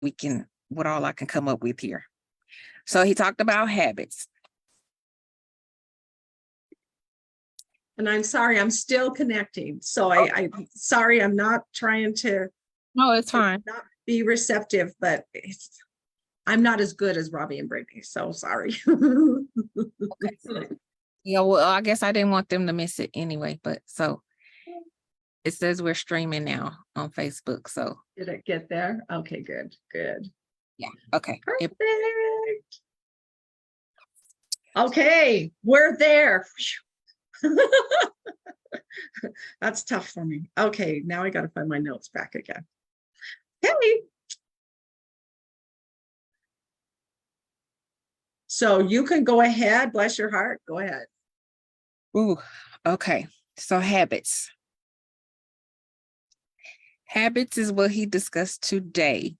what all I can come up with here. So he talked about habits. And I'm sorry, I'm still connecting. So I'm sorry, I'm not trying to No, it's fine. not be receptive, but I'm not as good as Robbie and Brittany. So sorry. Okay. Yeah, well, I guess I didn't want them to miss it anyway, but so it says we're streaming now on Facebook. So Did it get there? Okay, good, good. yeah, okay. Perfect. Okay, we're there. That's tough for me. Okay, now I got to find my notes back again. Hey. So you can go ahead. Bless your heart. Go ahead. Ooh, okay. So habits. Habits is what he discussed today.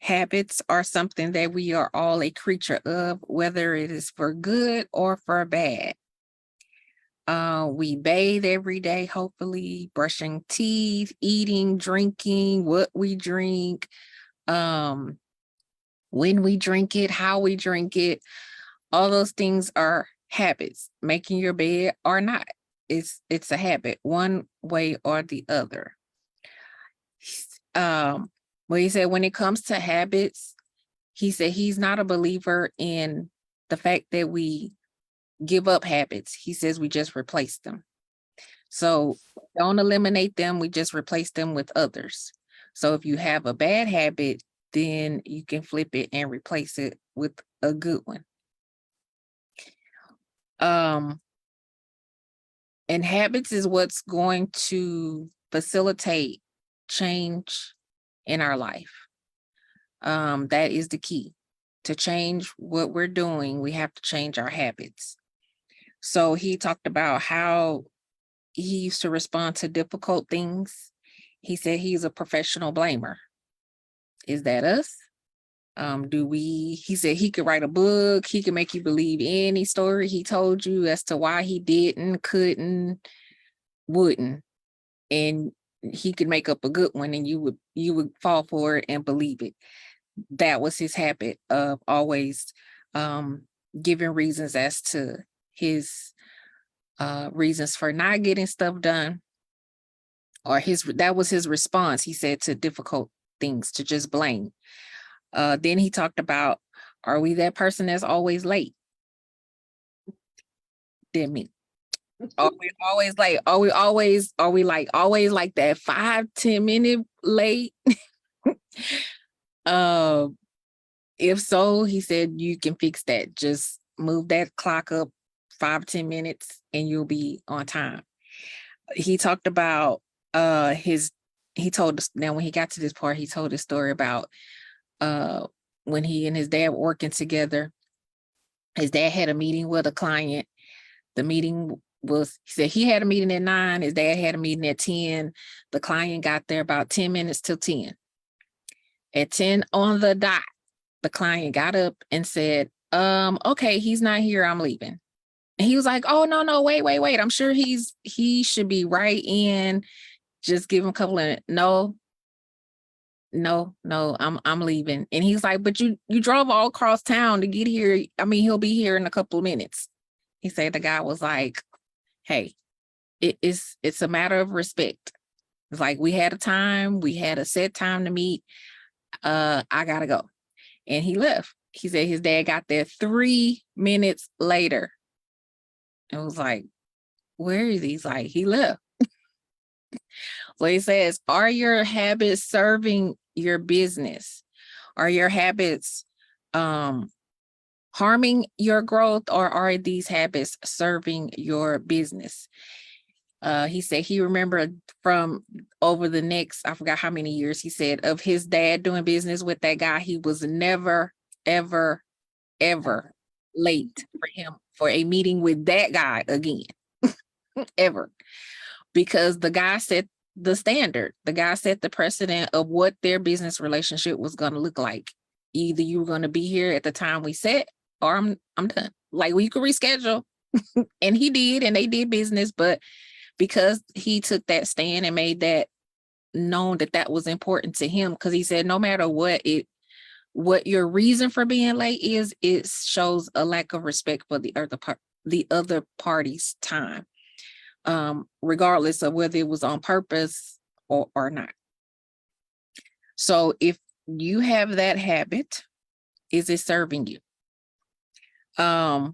Habits are something that we are all a creature of, whether it is for good or for bad. We bathe every day, hopefully, brushing teeth, eating, drinking, what we drink, when we drink it, how we drink it. All those things are habits. Making your bed or not. It's a habit, one way or the other. Well, he said when it comes to habits, he said he's not a believer in the fact that we give up habits. He says we just replace them. So don't eliminate them. We just replace them with others. So if you have a bad habit, then you can flip it and replace it with a good one. And habits is what's going to facilitate change in our life. That is the key. To change what we're doing, we have to change our habits. So he talked about how he used to respond to difficult things. He said he's a professional blamer. Is that us? He said he could write a book. He could make you believe any story he told you as to why he didn't, couldn't, wouldn't. And he could make up a good one and you would fall for it and believe it. That was his habit of always giving reasons as to his reasons for not getting stuff done, or that was his response, he said, to difficult things, to just blame. Then he talked about, are we that person that's always late? Didn't me. Are we always late? Are we always like that 5-10 minute late? If so, he said you can fix that. Just move that clock up 5-10 minutes and you'll be on time. He talked about he told us, now when he got to this part, he told his story about when he and his dad were working together. His dad had a meeting with a client. The meeting was, he said he had a meeting at 9, his dad had a meeting at 10. The client got there about 10 minutes till 10. At 10 on the dot, the client got up and said, okay, he's not here, I'm leaving. And he was like, oh, no, wait. I'm sure he should be right in. Just give him a couple of, no, I'm leaving. And he's like, but you drove all across town to get here. I mean, he'll be here in a couple of minutes. He said the guy was like, hey, it's a matter of respect. It's like, we had a set time to meet. I gotta go. And he left. He said his dad got there 3 minutes later. It was like, where is he? He's like, he left. So he says, are your habits serving your business? Are your habits harming your growth, or are these habits serving your business? He said he remembered from over the next, I forgot how many years, he said, of his dad doing business with that guy, he was never, ever, ever late for him for a meeting with that guy again, ever. Because the guy set the standard. The guy set the precedent of what their business relationship was going to look like. Either you were going to be here at the time we set, or I'm done. Like, we could reschedule. And he did, and they did business, but because he took that stand and made that known that that was important to him, because he said no matter what your reason for being late is, it shows a lack of respect for the other party's time, regardless of whether it was on purpose or not. So if you have that habit, is it serving you? That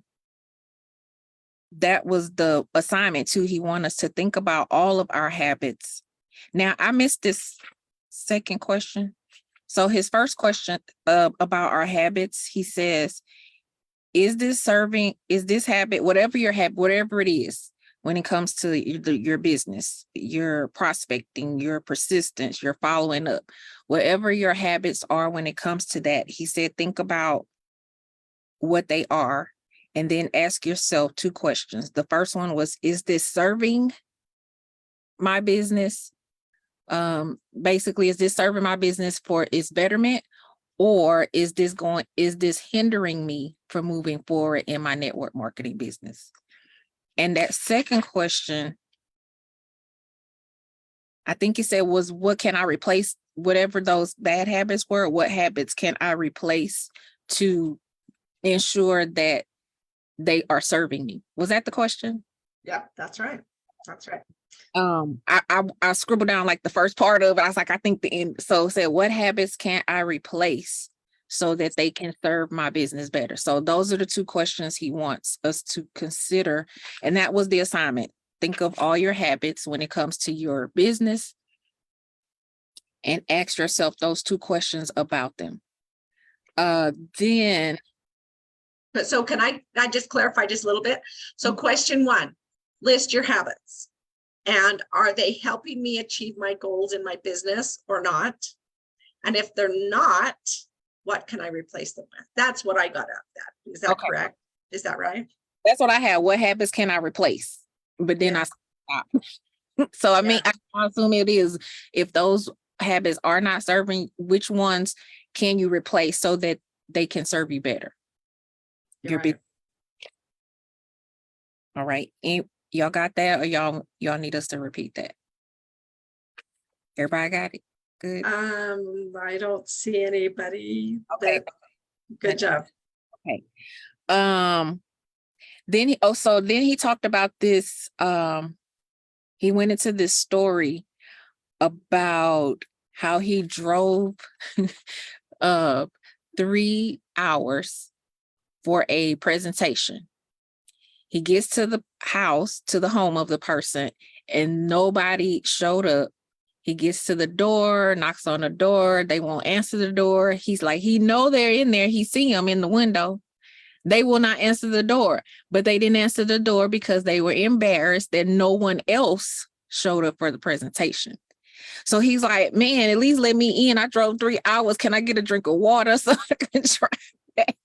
was the assignment too. He wants us to think about all of our habits. Now, I missed this second question. So his first question about our habits, he says, is this habit, whatever your habit, whatever it is, when it comes to your business, your prospecting, your persistence, your following up, whatever your habits are when it comes to that, he said, think about what they are, and then ask yourself 2 questions. The first one was, is this serving my business? Basically, is this serving my business for its betterment, or is this hindering me from moving forward in my network marketing business? And that second question, I think he said, was, what can I replace? Whatever those bad habits were, what habits can I replace to ensure that they are serving me? Was that the question? Yeah, that's right. That's right. I scribbled down like the first part of it. I was like, I think the end. So it said, what habits can I replace so that they can serve my business better? So those are the 2 questions he wants us to consider. And that was the assignment. Think of all your habits when it comes to your business and ask yourself those 2 questions about them. Then But so can I just clarify just a little bit? So question 1, list your habits. And are they helping me achieve my goals in my business or not? And if they're not, what can I replace them with? That's what I got out of that. Is that okay, correct? Is that right? that's what I had. What habits can I replace? But then Yeah. I stopped. So I mean, Yeah. I assume it is, if those habits are not serving, which ones can you replace so that they can serve you better? You're right. All right. Y'all got that, or y'all need us to repeat that? Everybody got it? Good. I don't see anybody. Okay. Good job. Okay. Then he talked about this. He went into this story about how he drove 3 hours for a presentation. He gets to the house, to the home of the person, and nobody showed up. He gets to the door, knocks on the door. They won't answer the door. He's like, he know they're in there. He see them in the window. They will not answer the door, but they didn't answer the door because they were embarrassed that no one else showed up for the presentation. So he's like, man, at least let me in. I drove 3 hours. Can I get a drink of water so I can try back?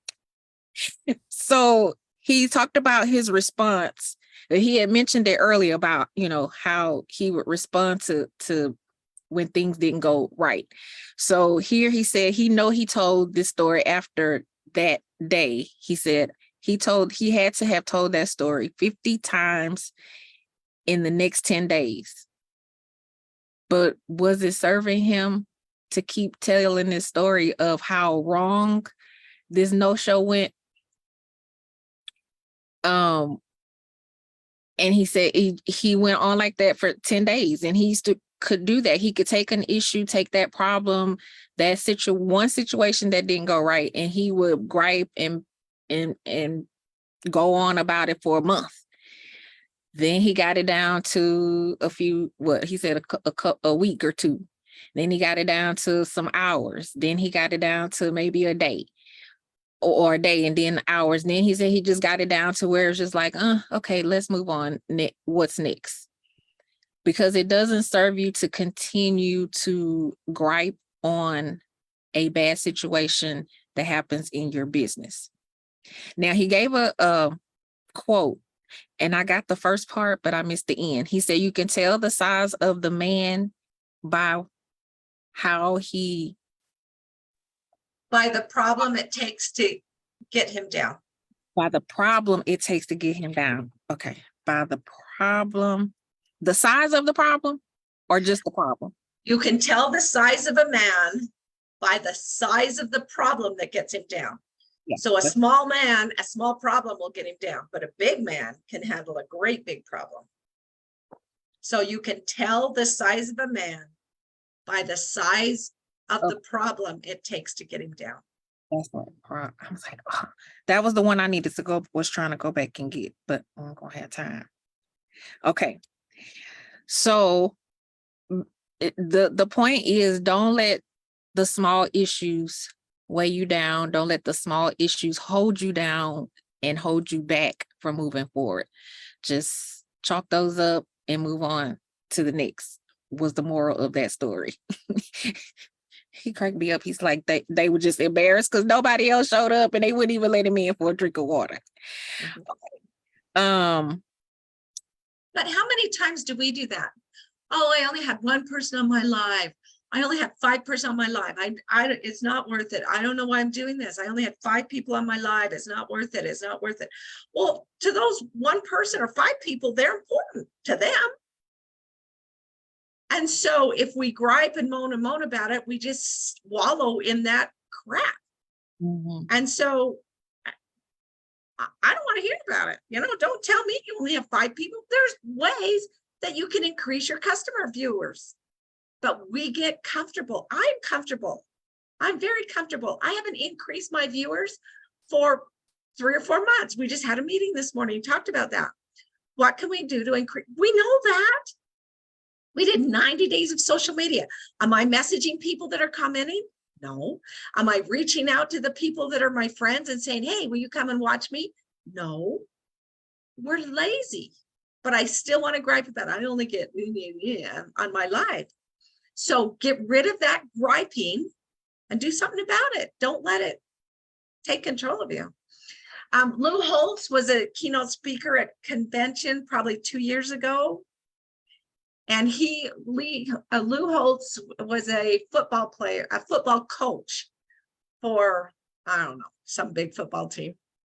So he talked about his response. He had mentioned it earlier about, how he would respond to when things didn't go right. So here he said, he told this story after that day. He said he had to have told that story 50 times in the next 10 days. But was it serving him to keep telling this story of how wrong this no-show went? And he said he went on like that for 10 days, and he could do that. He could take an issue, take that problem, one situation that didn't go right, and he would gripe and go on about it for a month. Then he got it down to a week or 2. Then he got it down to some hours. Then he got it down to maybe a day. Or a day, and then hours. And then he said he just got it down to where it's just like, okay, let's move on. What's next? Because it doesn't serve you to continue to gripe on a bad situation that happens in your business. Now, he gave a quote, and I got the first part, but I missed the end. He said, you can tell the size of the man by the problem it takes to get him down. By the problem it takes to get him down. Okay. By the problem, the size of the problem, or just the problem? You can tell the size of a man by the size of the problem that gets him down. Yeah. So a small man, a small problem will get him down, but a big man can handle a great big problem. So you can tell the size of a man by the size of the problem it takes to get him down. That's what I was like, oh, that was the one I needed to was trying to go back and get, but I'm gonna have time. Okay. So the point is, don't let the small issues weigh you down. Don't let the small issues hold you down and hold you back from moving forward. Just chalk those up and move on to the next, was the moral of that story. He cracked me up. He's like, they were just embarrassed because nobody else showed up and they wouldn't even let him in for a drink of water. Mm-hmm. But how many times do we do that? Oh, I only had one person on my live. I only had 5% on my live. It's not worth it. I don't know why I'm doing this. I only had 5 people on my live. It's not worth it. It's not worth it. Well, to those 1 person or 5 people, they're important to them. And so if we gripe and moan about it, we just wallow in that crap. Mm-hmm. And so I don't want to hear about it. Don't tell me you only have 5 people. There's ways that you can increase your customer viewers. But we get comfortable. I'm comfortable. I'm very comfortable. I haven't increased my viewers for 3 or 4 months. We just had a meeting this morning, talked about that. What can we do to increase? We know that. We did 90 days of social media. Am I messaging people that are commenting? No. Am I reaching out to the people that are my friends and saying, hey, will you come and watch me? No. We're lazy, but I still want to gripe about it. I only get on my live. So get rid of that griping and do something about it. Don't let it take control of you. Lou Holtz was a keynote speaker at convention probably 2 years ago. And Lou Holtz was a football player, a football coach for, I don't know, some big football team.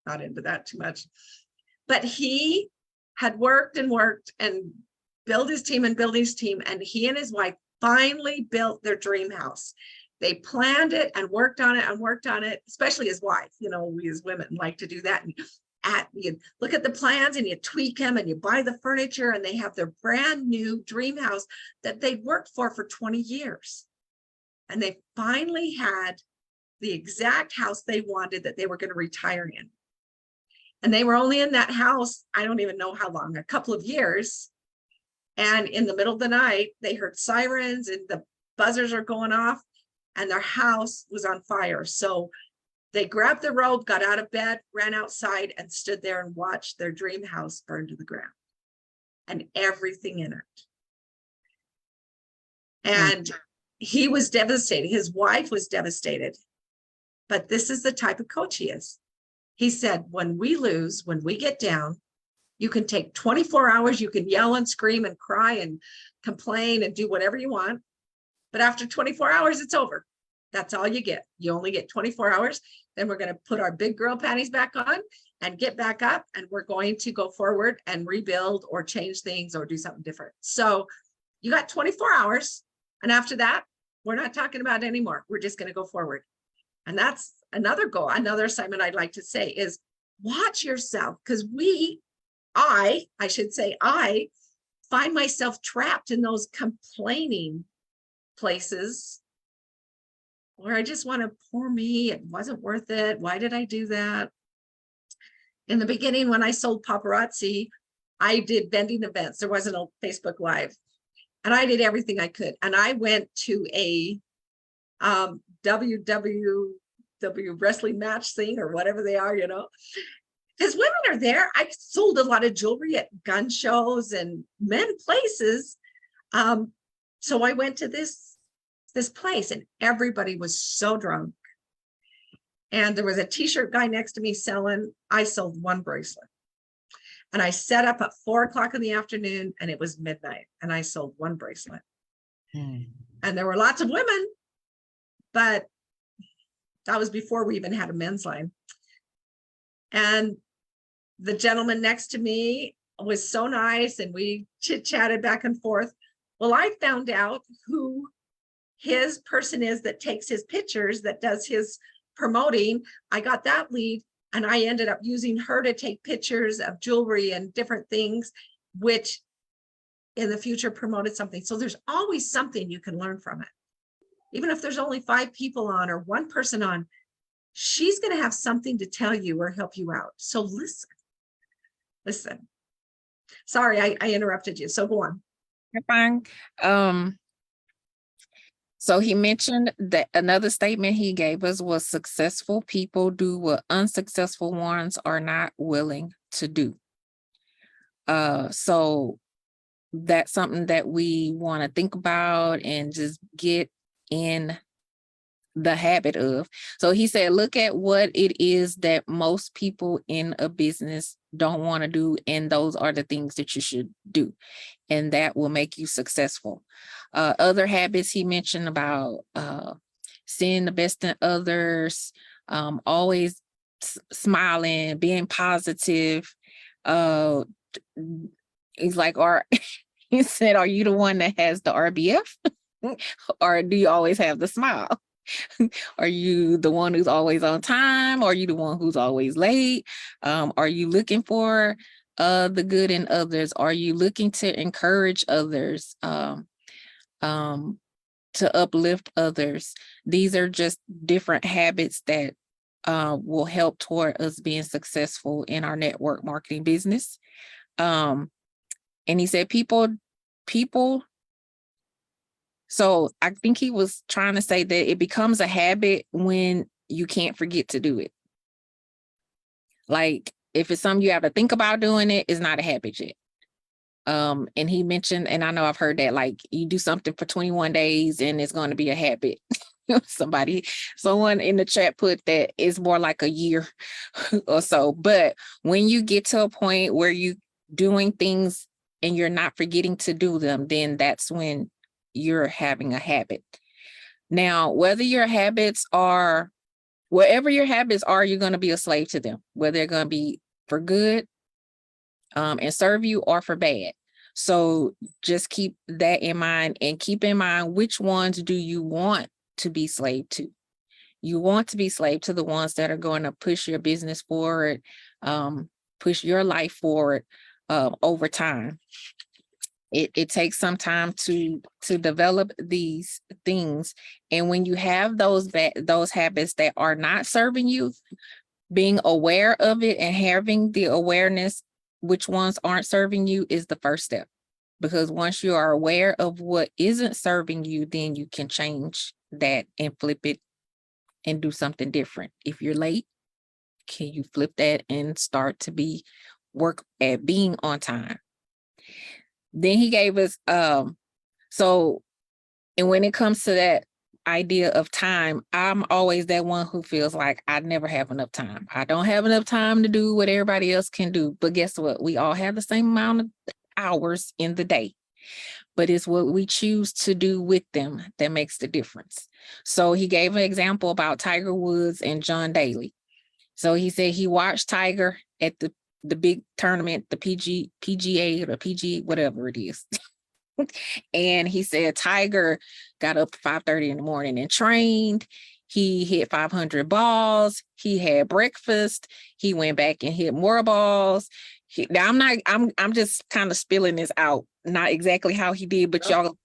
Not into that too much. But he had worked and built his team. And he and his wife finally built their dream house. They planned it and worked on it, especially his wife. We as women like to do that. And you look at the plans and you tweak them and you buy the furniture, and they have their brand new dream house that they'd worked for 20 years. And they finally had the exact house they wanted that they were going to retire in. And they were only in that house, I don't even know how long, a couple of years. And in the middle of the night, they heard sirens and the buzzers are going off, and their house was on fire. So they grabbed the robe, got out of bed, ran outside, and stood there and watched their dream house burn to the ground and everything in it. And he was devastated. His wife was devastated. But this is the type of coach he is. He said, when we lose, when we get down, you can take 24 hours, you can yell and scream and cry and complain and do whatever you want. But after 24 hours, it's over. That's all you get. You only get 24 hours. Then we're going to put our big girl panties back on and get back up, and we're going to go forward and rebuild or change things or do something different. So you got 24 hours. And after that, we're not talking about it anymore. We're just going to go forward. And that's another goal. Another assignment I'd like to say is watch yourself, because I find myself trapped in those complaining places where I just want to, poor me, it wasn't worth it. Why did I do that? In the beginning, when I sold paparazzi, I did vending events. There wasn't a Facebook Live. And I did everything I could. And I went to a WWW wrestling match thing or whatever they are, because women are there. I sold a lot of jewelry at gun shows and men places. So I went to this place, and everybody was so drunk. And there was a t-shirt guy next to me selling. I sold 1 bracelet. And I set up at 4 o'clock in the afternoon, and it was midnight, and I sold 1 bracelet. And there were lots of women, but that was before we even had a men's line. And the gentleman next to me was so nice, and we chit-chatted back and forth. Well, I found out who his person is that takes his pictures, that does his promoting. I got that lead, and I ended up using her to take pictures of jewelry and different things, which in the future promoted something. So there's always something you can learn from it. Even if there's only 5 people on or 1 person on, she's going to have something to tell you or help you out. So listen. Sorry, I interrupted you. So go on. You're fine. So he mentioned that another statement he gave us was successful people do what unsuccessful ones are not willing to do. So that's something that we want to think about and just get in the habit of. So he said, look at what it is that most people in a business don't want to do, and those are the things that you should do, and that will make you successful. Other habits he mentioned about seeing the best in others, always smiling, being positive. He's like, he said, are you the one that has the RBF? Or do you always have the smile? Are you the one who's always on time? Or are you the one who's always late? Are you looking for the good in others? Are you looking to encourage others, to uplift others? These are just different habits that will help toward us being successful in our network marketing business. And he said people so I think he was trying to say that it becomes a habit when you can't forget to do it. Like if it's something you have to think about doing, it's not a habit yet. And he mentioned, and I know I've heard that, like you do something for 21 days and it's going to be a habit. Someone in the chat put that it's more like a year or so. But when you get to a point where you doing things and you're not forgetting to do them, then that's when you're having a habit. Now, wherever your habits are, you're going to be a slave to them, whether they're going to be for good and serve you or for bad. So just keep that in mind, and keep in mind, which ones do you want to be slave to? You want to be slave to the ones that are going to push your business forward, push your life forward over time. It takes some time to develop these things. And when you have those habits that are not serving you, being aware of it and having the awareness which ones aren't serving you is the first step. Because once you are aware of what isn't serving you, then you can change that and flip it and do something different. If you're late, can you flip that and start to work at being on time? Then he gave us, and when it comes to that idea of time, I'm always that one who feels like I never have enough time. I don't have enough time to do what everybody else can do. But guess what? We all have the same amount of hours in the day. But it's what we choose to do with them that makes the difference. So he gave an example about Tiger Woods and John Daly. So he said he watched Tiger at the big tournament, the PGA or the PG, whatever it is. And he said Tiger got up at 5:30 in the morning and trained. He hit 500 balls. He had breakfast. He went back and hit more balls. Now I'm just kind of spilling this out, not exactly how he did, but y'all,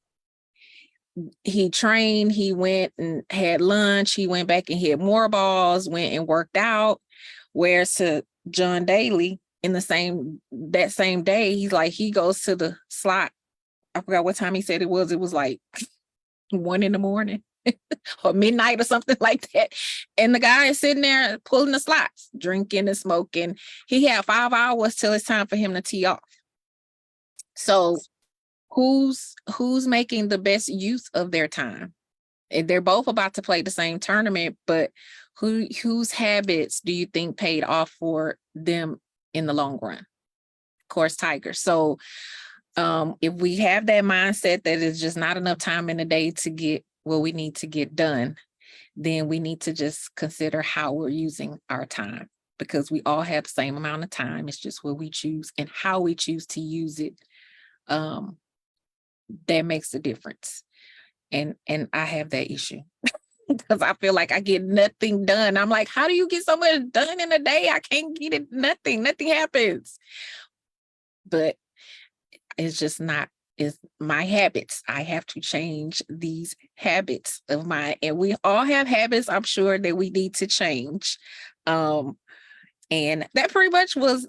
he trained, he went and had lunch, he went back and hit more balls, went and worked out. Whereas to John Daly, in that same day, he's like, he goes to the slot. I forgot what time he said it was. It was like 1 a.m. or midnight or something like that. And the guy is sitting there pulling the slots, drinking and smoking. He had 5 hours till it's time for him to tee off. So who's making the best use of their time? And they're both about to play the same tournament, but whose habits do you think paid off for them in the long run? Of course, Tiger. So if we have that mindset that it's just not enough time in the day to get what we need to get done, then we need to just consider how we're using our time, because we all have the same amount of time. It's just what we choose and how we choose to use it that makes a difference. And I have that issue because I feel like I get nothing done. I'm like, how do you get so much done in a day? I can't get it. Nothing happens. But it's just not, it's my habits. I have to change these habits of mine. And we all have habits, I'm sure, that we need to change. And that pretty much was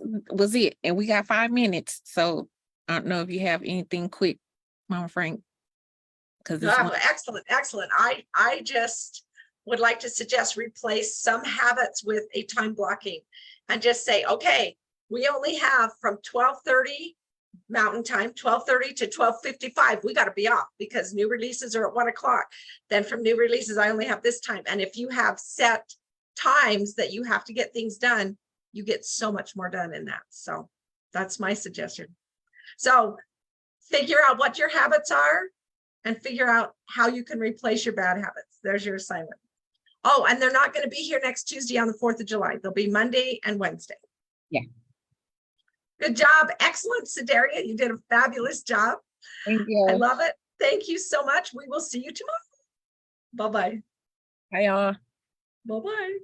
it. And we got 5 minutes. So I don't know if you have anything quick, Mama Frank. Because it's Oh, excellent, excellent. I just would like to suggest replace some habits with a time blocking and just say, okay, we only have from 12:30 Mountain Time, 12:30 to 12:55. We got to be off because new releases are at 1 o'clock. Then from new releases, I only have this time. And if you have set times that you have to get things done, you get so much more done in that. So that's my suggestion. So figure out what your habits are and figure out how you can replace your bad habits. There's your assignment. Oh, and they're not going to be here next Tuesday on the 4th of July. They'll be Monday and Wednesday. Yeah. Good job. Excellent, Sedaria. You did a fabulous job. Thank you. I love it. Thank you so much. We will see you tomorrow. Bye-bye. Bye, y'all. Bye-bye.